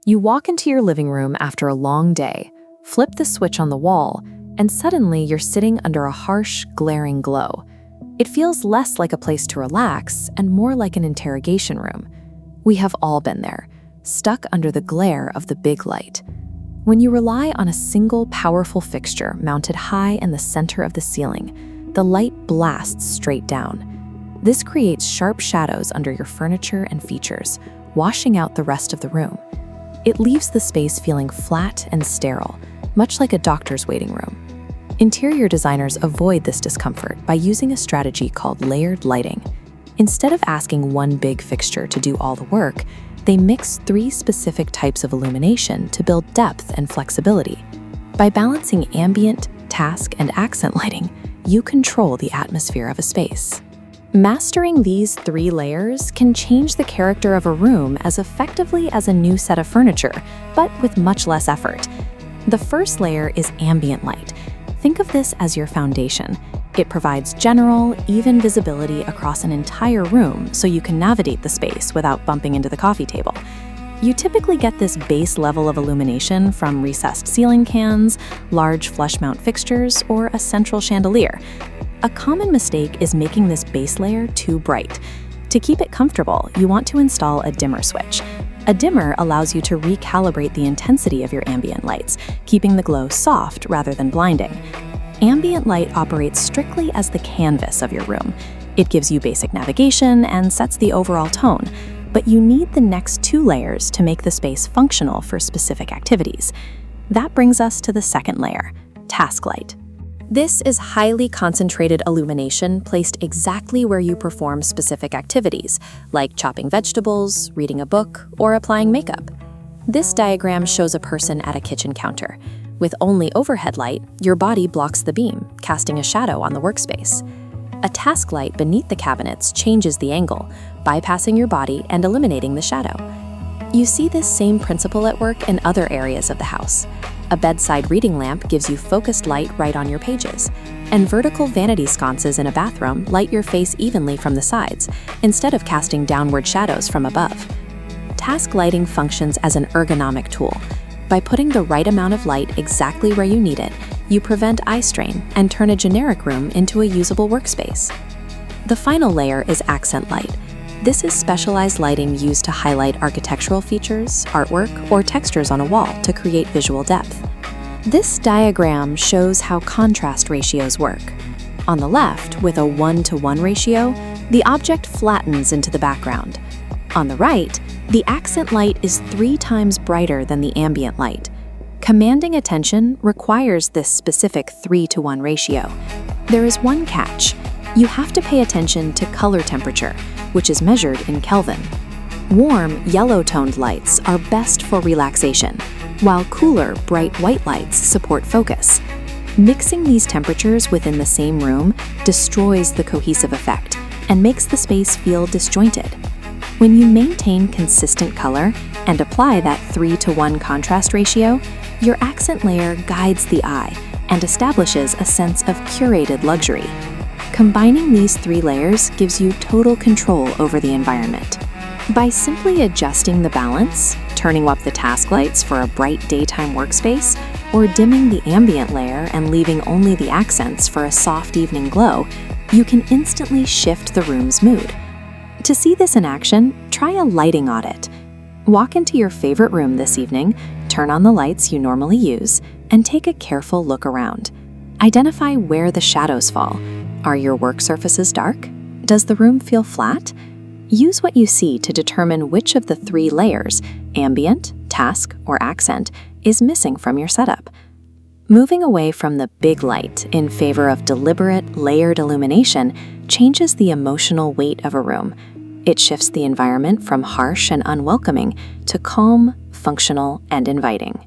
You walk into your living room after a long day, flip the switch on the wall, and suddenly you're sitting under a harsh, glaring glow. It feels less like a place to relax and more like an interrogation room. We have all been there, stuck under the glare of the big light. When you rely on a single powerful fixture mounted high in the center of the ceiling, the light blasts straight down. This creates sharp shadows under your furniture and features, washing out the rest of the room. It leaves the space feeling flat and sterile, much like a doctor's waiting room. Interior designers avoid this discomfort by using a strategy called layered lighting. Instead of asking one big fixture to do all the work, they mix 3 specific types of illumination to build depth and flexibility. By balancing ambient, task, and accent lighting, you control the atmosphere of a space. Mastering these 3 layers can change the character of a room as effectively as a new set of furniture, but with much less effort. The first layer is ambient light. Think of this as your foundation. It provides general, even visibility across an entire room so you can navigate the space without bumping into the coffee table. You typically get this base level of illumination from recessed ceiling cans, large flush mount fixtures, or a central chandelier. A common mistake is making this base layer too bright. To keep it comfortable, you want to install a dimmer switch. A dimmer allows you to recalibrate the intensity of your ambient lights, keeping the glow soft rather than blinding. Ambient light operates strictly as the canvas of your room. It gives you basic navigation and sets the overall tone, but you need the next 2 layers to make the space functional for specific activities. That brings us to the second layer, task light. This is highly concentrated illumination placed exactly where you perform specific activities, like chopping vegetables, reading a book, or applying makeup. This diagram shows a person at a kitchen counter. With only overhead light, your body blocks the beam, casting a shadow on the workspace. A task light beneath the cabinets changes the angle, bypassing your body and eliminating the shadow. You see this same principle at work in other areas of the house. A bedside reading lamp gives you focused light right on your pages, and vertical vanity sconces in a bathroom light your face evenly from the sides, instead of casting downward shadows from above. Task lighting functions as an ergonomic tool. By putting the right amount of light exactly where you need it, you prevent eye strain and turn a generic room into a usable workspace. The final layer is accent light. This is specialized lighting used to highlight architectural features, artwork, or textures on a wall to create visual depth. This diagram shows how contrast ratios work. On the left, with a 1:1 ratio, the object flattens into the background. On the right, the accent light is 3 times brighter than the ambient light. Commanding attention requires this specific 3:1 ratio. There is one catch. You have to pay attention to color temperature, which is measured in Kelvin. Warm, yellow-toned lights are best for relaxation, while cooler, bright white lights support focus. Mixing these temperatures within the same room destroys the cohesive effect and makes the space feel disjointed. When you maintain consistent color and apply that 3:1 contrast ratio, your accent layer guides the eye and establishes a sense of curated luxury. Combining these 3 layers gives you total control over the environment. By simply adjusting the balance, turning up the task lights for a bright daytime workspace, or dimming the ambient layer and leaving only the accents for a soft evening glow, you can instantly shift the room's mood. To see this in action, try a lighting audit. Walk into your favorite room this evening, turn on the lights you normally use, and take a careful look around. Identify where the shadows fall. Are your work surfaces dark? Does the room feel flat? Use what you see to determine which of the 3 layers, ambient, task, or accent, is missing from your setup. Moving away from the big light in favor of deliberate, layered illumination changes the emotional weight of a room. It shifts the environment from harsh and unwelcoming to calm, functional, and inviting.